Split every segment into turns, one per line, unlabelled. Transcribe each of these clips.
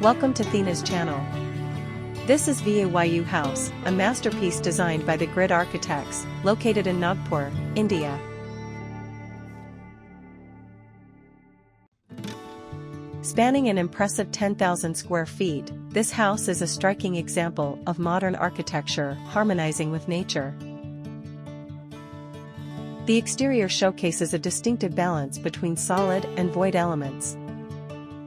Welcome to Thena's channel. This is VAYU House, a masterpiece designed by the Grid Architects, located in Nagpur, India. Spanning an impressive 10,000 square feet, this house is a striking example of modern architecture harmonizing with nature. The exterior showcases a distinctive balance between solid and void elements.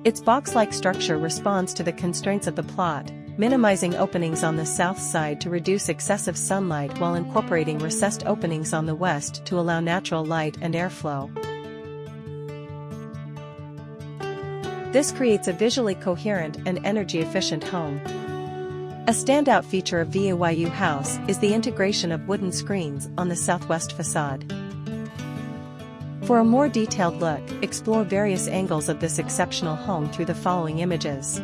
Its box-like structure responds to the constraints of the plot, minimizing openings on the south side to reduce excessive sunlight while incorporating recessed openings on the west to allow natural light and airflow. This creates a visually coherent and energy-efficient home. A standout feature of VAYU House is the integration of wooden screens on the southwest facade. For a more detailed look, explore various angles of this exceptional home through the following images.